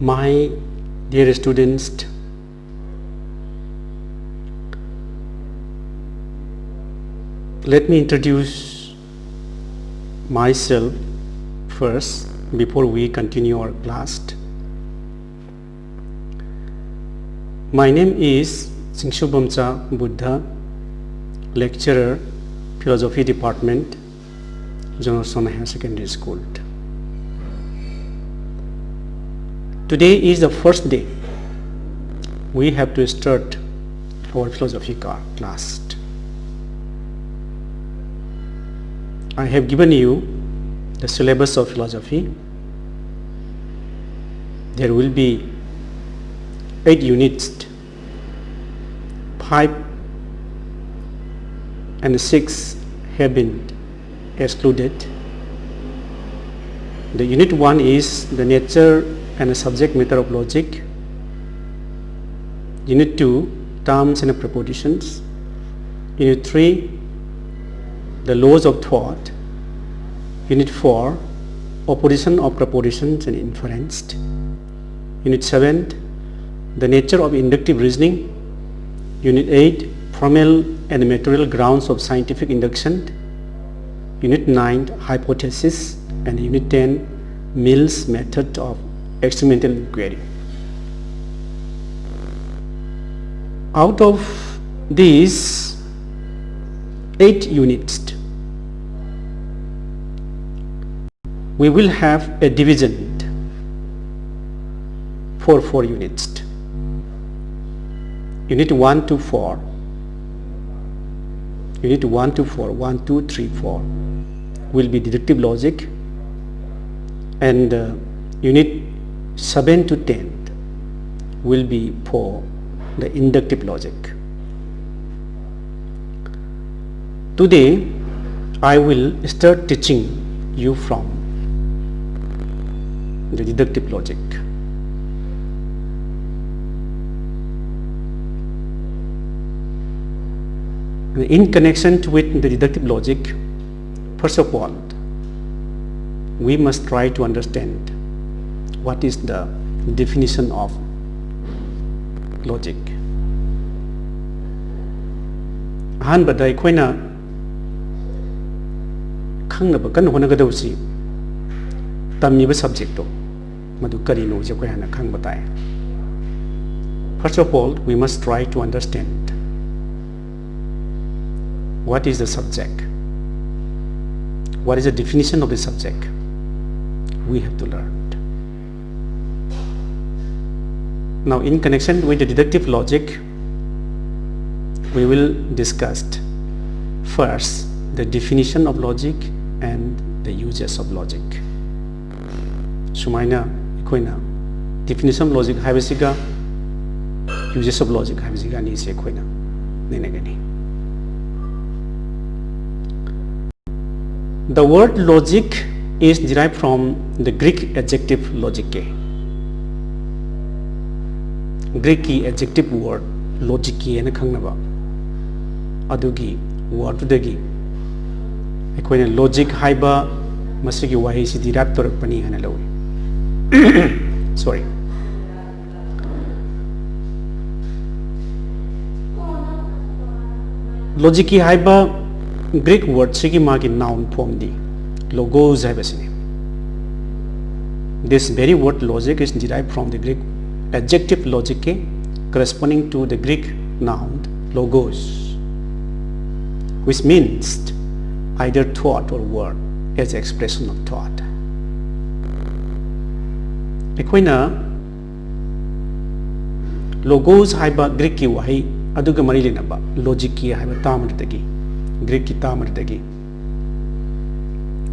My dear students, let me introduce myself first before we continue our class. My name is Singshubamcha Buddha, lecturer, Philosophy Department, Johnson Higher Secondary School. Today is the first day we have to start our philosophy class. I have given you the syllabus of philosophy. There will be 8 units, 5 and 6 have been excluded. The unit 1 is the nature and the subject matter of logic. Unit 2, terms and propositions. Unit 3, the laws of thought. Unit 4, opposition of propositions and inference. Unit 7, the nature of inductive reasoning. Unit 8, formal and material grounds of scientific induction. Unit 9, hypothesis. And Unit 10, Mill's method of experimental inquiry. Out of these 8 units, we will have a division for 4 units. Unit 1 to 4. Unit 1 to 4, 1, 2, 3, 4 will be deductive logic, and Unit 7 to 10 will be for the inductive logic. Today I will start teaching you from the deductive logic. In connection with the deductive logic, first of all, we must try to understand what is the definition of logic. Ahanbada aikoina khangnaba kan honagadawsi tamiba subject to madu karino je koi hana khangba tai. First of all, we must try to understand what is the subject, what is the definition of the subject. We have to learn. Now, in connection with the deductive logic, we will discuss first the definition of logic and the uses of logic. Sumaina ikoina definition of logic haibasiga uses of logic haibasiga ni se koina nenegani. The word logic is derived from the Greek adjective logike. Greek adjective word logike na khangnaba adugi word dagi aikoina logic haiba masigi wahi si derive torakpani hana lawi. Sorry. Logike haiba Greek word sigi magi noun form di logos haibasini. This very word logic is derived from the Greek adjective logike corresponding to the Greek noun logos, which means either thought or word as expression of thought. Aikoina logos haiba Greek ki wahi aduga mari lenaba logic ki haiba tamadagi Greek ki tamadagi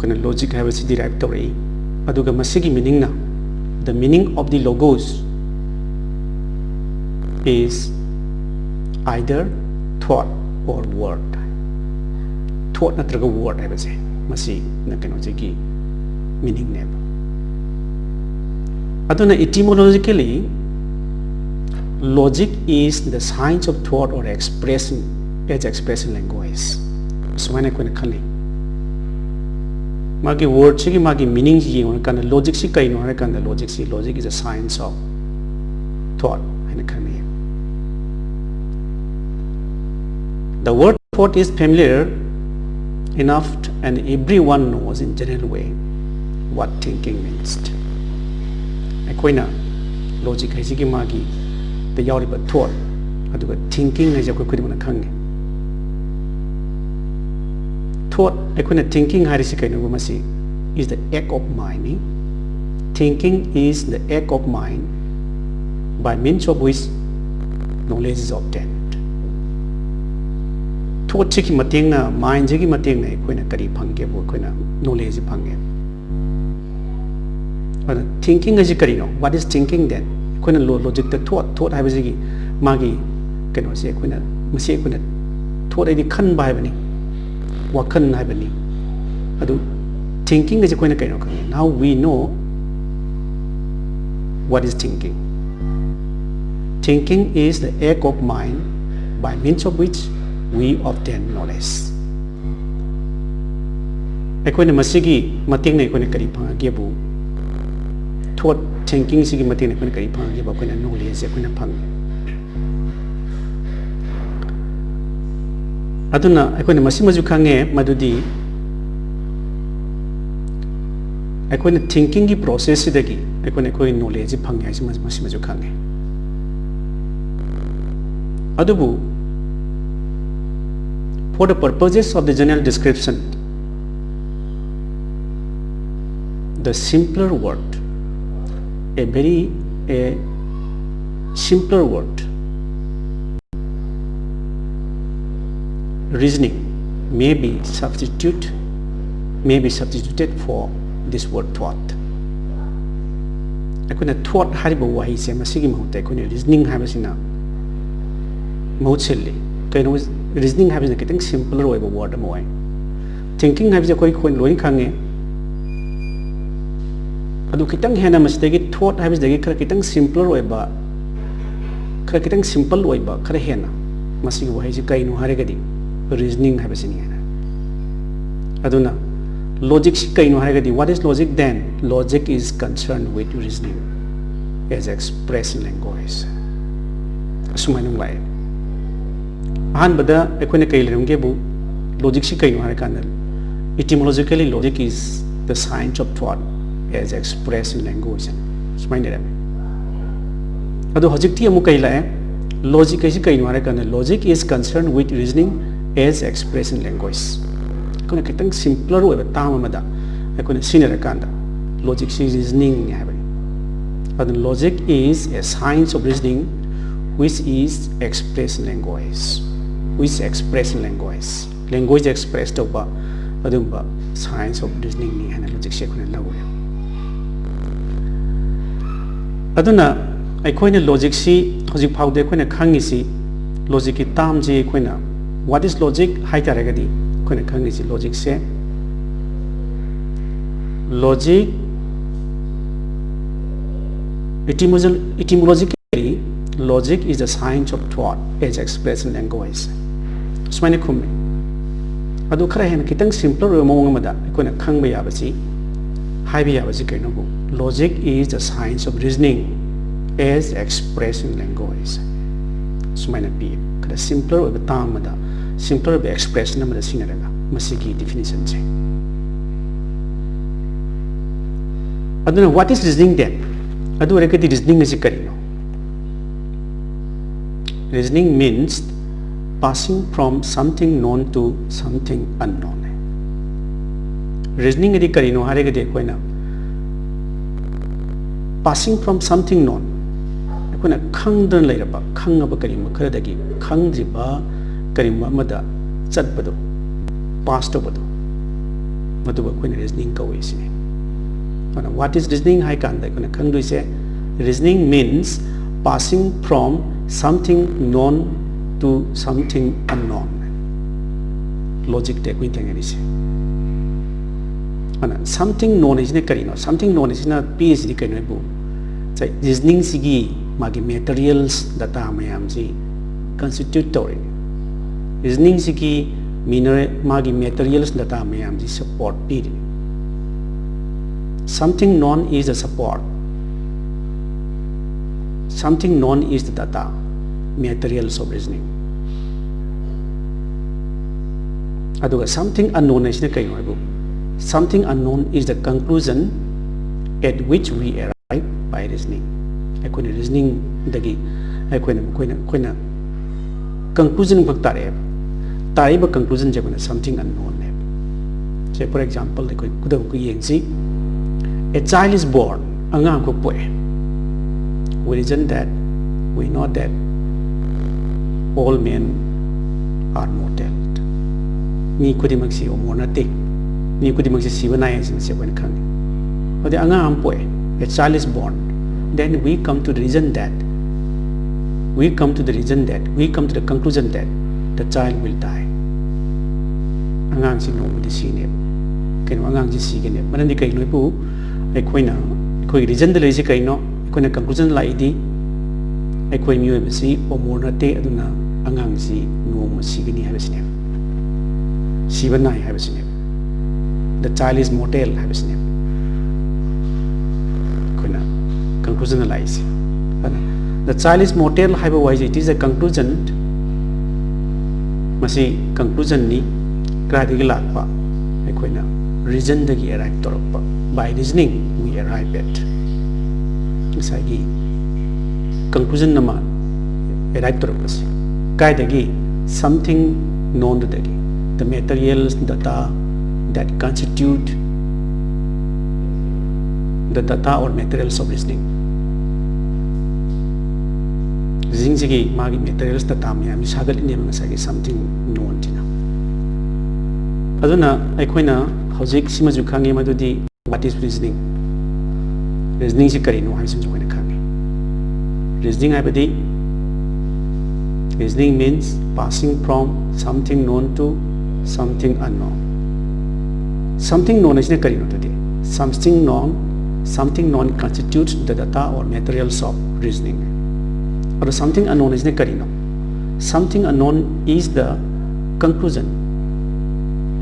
kana logic haibasi derive tori aduga masigi meaning na the meaning of the logos is either thought or word. Thought natraga word haibase masi na kano jigi meaning neba. Aduna etymologically, logic is the science of thought or expression as expressed in language. So when I khali magi word sigi magi meaning ji on kan logic si kai no har kan logic is a science of thought and kan the word thought is familiar enough and everyone knows in general way what thinking means akoina logic hai sigi magi the yauri ba thought aduga thinking hai ja ko kuri mana khange thought akoina thinking hari si kaino masi is the act of mind thinking is the act of mind by means of which knowledge is obtained thought chi mateng na mind ji mateng na akoina kari phangge bo akoina knowledge phangge but thinking is kari no what is thinking then akoina logic the thought hai ba ji magi kaino se akoina masi akoina thought ai di khan ba hai bani wakhan hai bani adu thinking is akoina kaino kan now we know what is thinking is the act of mind by means of which we obtain knowledge akoina masigi mating na akoina kari phangge bu thought thinking sigi mating na akoina kari phangge bu akoina knowledge akoina phang aduna akoina masi khange madudi akoina thinking gi process sidagi akoina koi knowledge phangge ai masi khange adubu for the purposes of the general description the simpler word a simpler word reasoning may be substituted for this word thought akoina thought hariba wahi se masigi mahute akoina reasoning habasina mahutselli kaino reasoning habasina kitang simpler oiba word amoi thinking habisa koi loi khange adu kitang hena masdagi thought habisdagi khara kitang simpler oiba khara kitang simple oiba khara hena masigi wahi ji kaino haregadi reasoning habasini hena aduna logic si kaino haregadi what is logic then logic is concerned with reasoning as expressed in language asumanung lai ahan bada ekone kai lemge bu logic si kaino harekanda etymologically logic is the science of thought as expressed in language sumaine rame adu hojikti amu kai la logic is kaino harekanda logic is concerned with reasoning as expressed in language kona kitang simpler oiba tama mada ekona sinera kanda logic is reasoning ni habi but logic is a science of reasoning which is expressed in language expressed over adumba science of reasoning ni hana logic se kona lawe aduna aikoina logic si hojik phaude aikoina khangi si logic ki tam ji aikoina what is logic hai taragadi aikoina khangi si logic se logic etymologically logic is the science of thought as expressed in language sumaine khumme adu khara hen kitang simpler mong amada aikoina khangba yabasi haiba yabasi kaino bu logic is the science of reasoning as expressed in language sumaina pi kada simpler oiba tamada simpler be expression amada sinaraga masigi definition che aduna what is reasoning then adu rekati reasoning is karino reasoning means passing from something known to something unknown reasoning adi karino haregadi koina passing from something known akoina khangdan leiraba khangaba karima kharadagi khangjiba karima amada chatbado pass tobado maduba akoina reasoning kawi sini what is reasoning hai kanda akoina khangduise reasoning means passing from something known to something unknown logic te kuin tengani se ana something known is ne karino something known is na phd karino bu chai reasoning sigi magi materials data mayam ji constitute tori reasoning sigi mineral magi materials data mayam ji support pi something known is the support, something known is the data, materials of reasoning. Aduga something unknown is something unknown is the conclusion at which we arrive by reasoning. Aikoina reasoning dagi aikoina conclusion bak tariba conclusion jabana something unknown hai. Say for example kudam ku yengsi, a child is born, angam ko poe. We reason that we know that all men are mortal. Ni kudimak si omornate, ni kudimak si siwanaya sin siwan kang. Ode angam poe, a child is born. Then we come to the reason that we come to the conclusion that the child will die. Angang si no di sine. Kaino angang si sigene. Manandi kaino ipu aikoina koi reason de lesi kaino aikoina conclusion la idi aikoi miyo besi omornate aduna angang si no ma sigani habesine. Sivanai habesine. The child is mortal habesine. Koina conclusion la isi. The child is mortal haiba wise it is a conclusion. Masi conclusion ni kradigi lakpa aikoina reason dagi arrive torokpa. By reasoning we arrive at isagi conclusion nama arrive torokpasi kaidagi something known dagi the materials data that constitute the data or materials of reasoning. Reasoning sigi magi materials data miyam sagal ine mangasagi something known tina. Aduna aikoina hojik simaju khangi madudi what is reasoning. Reasoning si karino hai simaju koina khangi. Reasoning haibadi reasoning means passing from something known to something unknown. Something known is karino today. Something known constitutes the data or materials of reasoning. Or something unknown is karino. Something unknown is the conclusion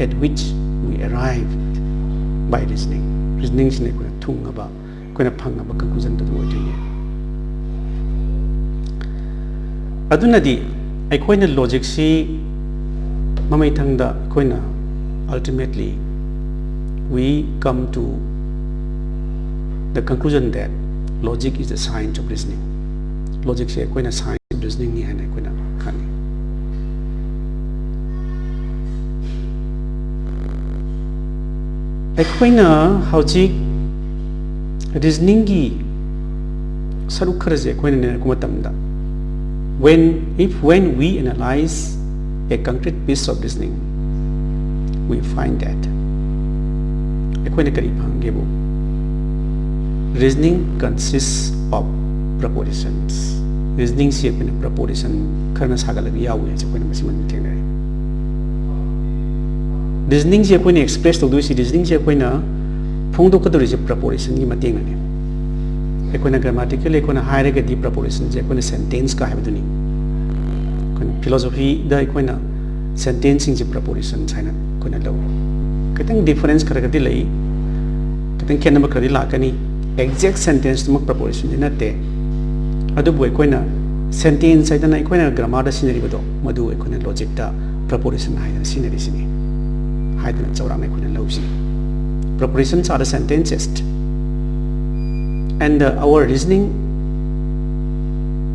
at which we arrived by reasoning. Reasoning is kuna thungaba, kuna phangaba conclusion to the Adunadi, aikoina logic si mamai thangda aikoina ultimately we come to the conclusion that logic is the science of reasoning. Logic si aikoina science of reasoning ni hana aikoina khani. Aikoina hojik reasoning gi saruk kharaje aikoina ne kumatamda when we analyze a concrete piece of reasoning we find that aikoina kari phangebu reasoning consists of propositions. Reasoning si aikoina proposition kharna sagalabi yawu ya aikoina masiman thengnare. Reasoning si aikoina express tawdu si reasoning si aikoina phongdokadori si proposition gi mateng nani. Aikoina grammatical aikoina hairaga di proposition si aikoina sentence ka haibaduni. Aikoina philosophy da aikoina sentencing si proposition saina aikoina law. Kitang difference karagadi lai kitang khenaba karadi lakani exact sentence tuma proposition ni natte adubu aikoina sentence saidana aikoina grammar da sinari bado madu aikoina logic da proposition haida sinari sini haidana chawrang aikoina lawsi. Propositions are the sentences and our reasoning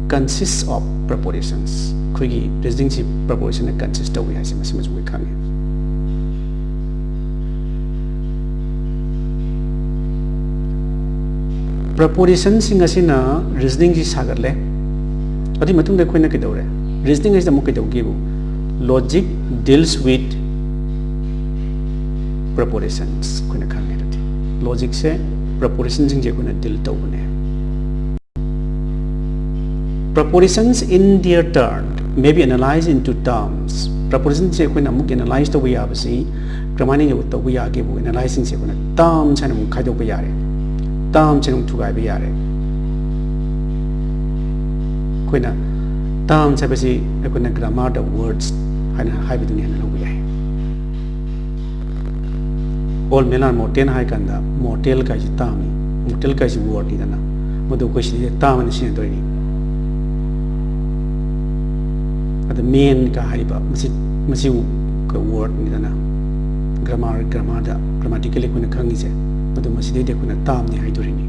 consists of propositions. Khoigi reasoning si proposition consists of we has masimazu we khangi. Proposition sing asina reasoning ji sagarle adi matung da koina kidore reasoning is the mo kidogibu logic deals with propositions koina khangi rati logic se proposition sing je koina deal tawne. Propositions in their turn may be analyzed into terms. Proposition se koina muk analyze to we abasi kramani yo to we agebu analyzing se koina terms and muk khaido ba yare. Term cheng thugai bi yare koina term sabasi koina grammar the words hana haibiduni hana lo bi yai all men are mortal hai kanda mortal kai si tami mortal kai si word ni dana madu ko si tam ni sin doi ni ada main ka hai ba masi ka word ni dana grammar da grammatically ko na khangi je madu masi de ko na tam ni hai doi ni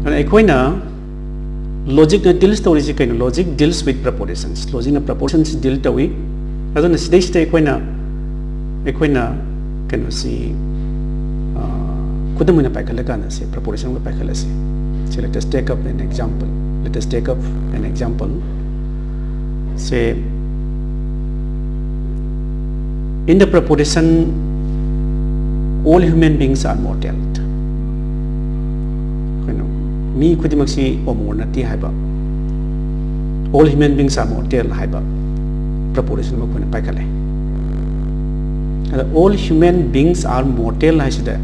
ana ekoina logic na deals to is kind logic deals with propositions logic na propositions deal to we aduna sidai sidai ekoina kano si kudamuna paikhala kana se proposition ko paikhala se so let us take up an example say in the proposition all human beings are mortal mi kudimak si omor na ti haiba all human beings are mortal haiba proposition mo kuna paikale all human beings are mortal haisida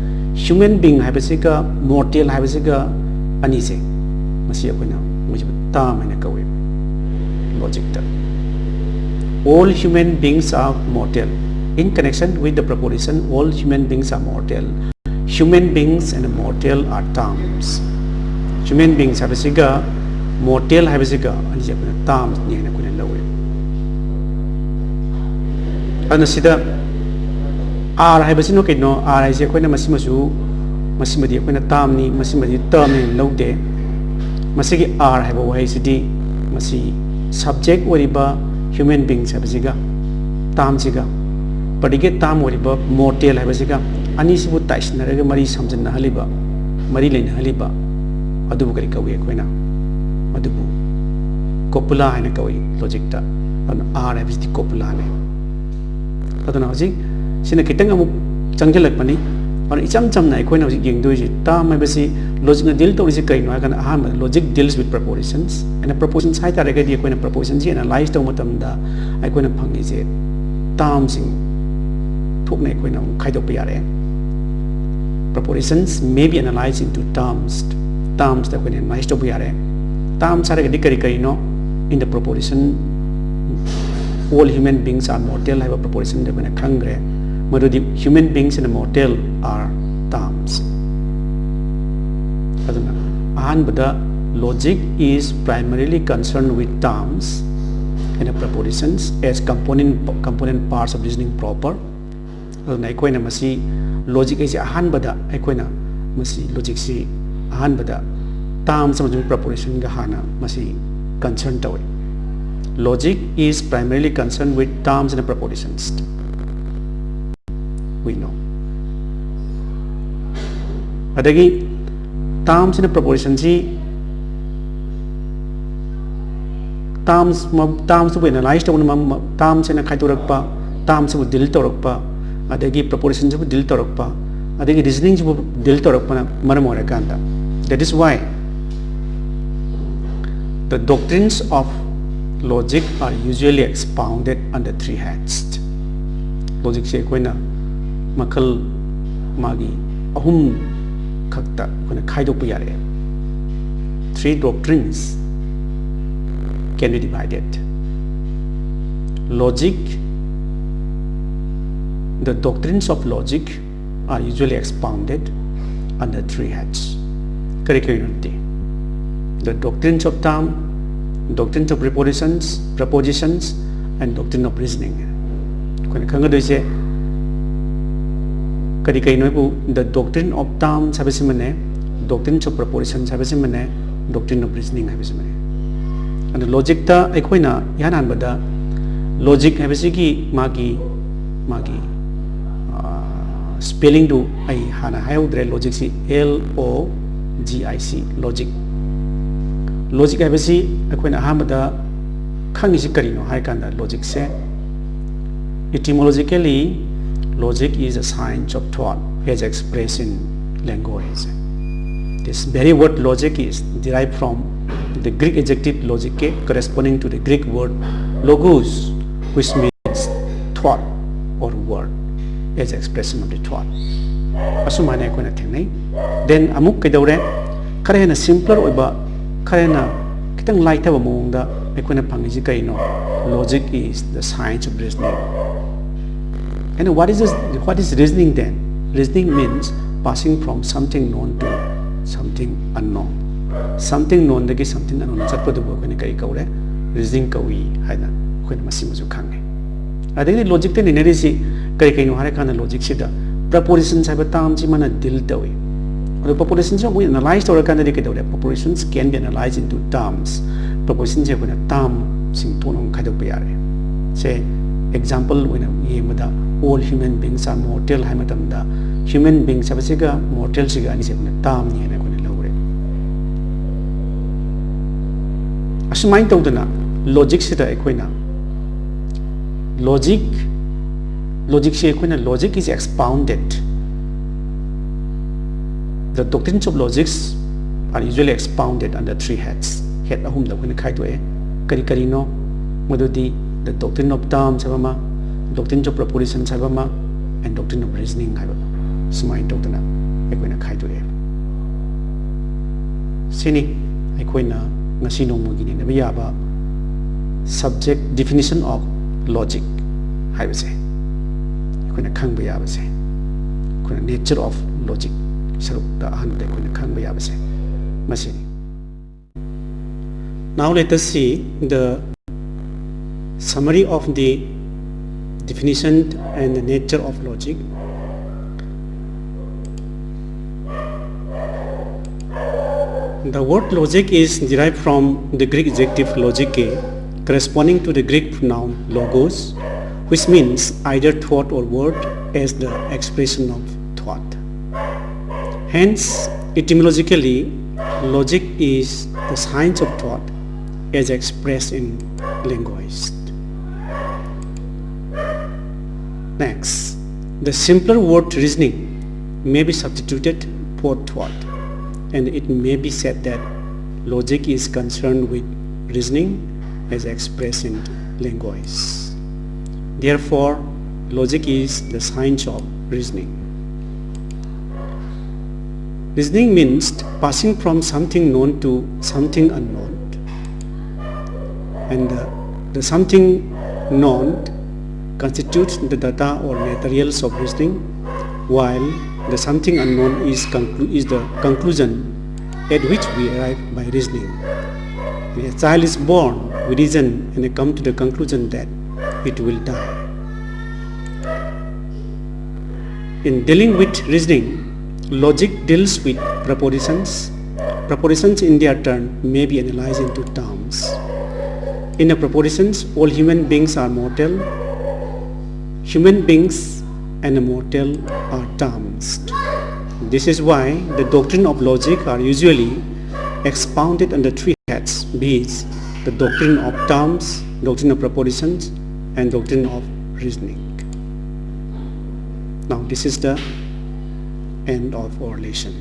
human being haiba sika mortal haiba sika ani se masi akuna mujibu ta mena kawe logic ta all human beings are mortal in connection with the proposition all human beings are mortal human beings and mortal are terms human beings have a cigar, mortal have a cigar, and you have a term near a good low. And the Sida R have a sinokino, R is a quena massimasu, massimadi quena tamni, massimadi term in low day, Masigi R have a way city, Massi subject whatever human beings have a cigar, tam cigar, but you get tam whatever mortal have a cigar, Anisibu Tash, Naraga Marie Samson Haliba, Marilyn Haliba. Adubu kari kawi ekoina adubu copula haina kawi logic ta an r is the copula ne aduna hoji sina kitang amu changjalak pani and icham cham na ekoina hoji yengdoi ji ta mai basi logic na deal to ri kai no kan aham logic deals with propositions and a propositions hai ta rega di ekoina propositions ji analyze to matam da ekoina phangi je tam sing thok na ekoina khaidok pa yare propositions may be analyzed into terms that when nice to be are terms are a no in the proposition all human beings are mortal have a proposition that when a kangre but the human beings and mortal are terms but the logic is primarily concerned with terms and propositions as component parts of reasoning proper logic is logic si ahanbada terms among proposition ga hana masi concern tawi logic is primarily concerned with terms and propositions we know adagi terms and propositions ji terms to analyze to terms and khaidorakpa terms to deal torakpa adagi propositions to deal torakpa adagi reasoning to deal torakpa maramora kanda. That is why the doctrines of logic are usually expounded under three heads. Logic se koina makal magi ahum khakta koina khaidok pa yare. Three doctrines can be divided. Logic, the doctrines of logic are usually expounded under three heads. The doctrines of term, doctrines of propositions, and doctrine of reasoning. The doctrine of term doctrines of propositions doctrine of reasoning and the logic ta aikoina yanan bada logic magi spelling do ai hana hayudre logic si LOGIC logic logic habisi akoina ahamada khangi si karino hai kanda logic se etymologically logic is a science of thought as expressed in language. This very word logic is derived from the Greek adjective logike corresponding to the Greek word logos, which means thought or word as expression of the thought. Asumane ko na thingnay. Then amuk kaidaure kare na simpler oiba kare na kitang light ba mongda ko na phangiji kaino logic is the science of reasoning. And what is reasoning then? Reasoning means passing from something known to something unknown. Something known dagi something unknown chatpadubu akhoi kari kaure reasoning kawi haina akhoi masimasu khange. Adagi logic te ninari si kari kaino hare kana logic sida propositions haiba term chi mana deal tawi. The propositions we analyze or kind of propositions can be analyzed into terms. Propositions have a term sing to no kind of say example when all human beings are mortal hamatamda human beings have a mortal siga and is a term ni and lower. As mind out logic sita equina logic logic is expounded. The doctrines of logics are usually expounded under three heads. Head ahum da when kai to kari kari no madudi the doctrine of terms habama, doctrine of propositions habama, and doctrine of reasoning habama. Smai doctrina equina kai to Sini equina ngasino mugini nabiyaba subject definition of logic habase. Equina kang bayabase. Equina nature of logic. Now let us see the summary of the definition and the nature of logic. The word logic is derived from the Greek adjective logike, corresponding to the Greek noun logos, which means either thought or word as the expression of thought. Hence, etymologically, logic is the science of thought as expressed in linguists. Next, the simpler word reasoning may be substituted for thought, and it may be said that logic is concerned with reasoning as expressed in linguists. Therefore, logic is the science of reasoning. Reasoning means passing from something known to something unknown, and the something known constitutes the data or materials of reasoning, while the something unknown is the conclusion at which we arrive by reasoning. When a child is born, we reason and come to the conclusion that it will die. In dealing with reasoning, logic deals with propositions. Propositions in their turn may be analyzed into terms. In the propositions, all human beings are mortal. Human beings and mortal are terms. This is why the doctrine of logic are usually expounded under three heads, be it the doctrine of terms, doctrine of propositions, and doctrine of reasoning. Now this is the end of our lesson.